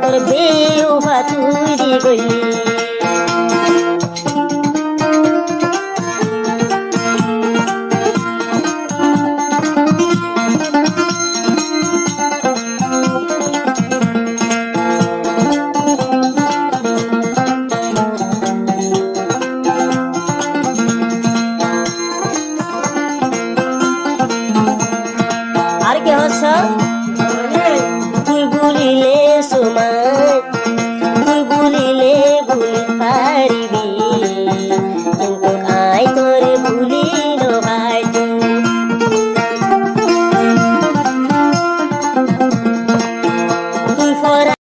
তোর বেউফা তুই দি গইলি আর কে হচ্ছ তুই গুলিলে সুমাই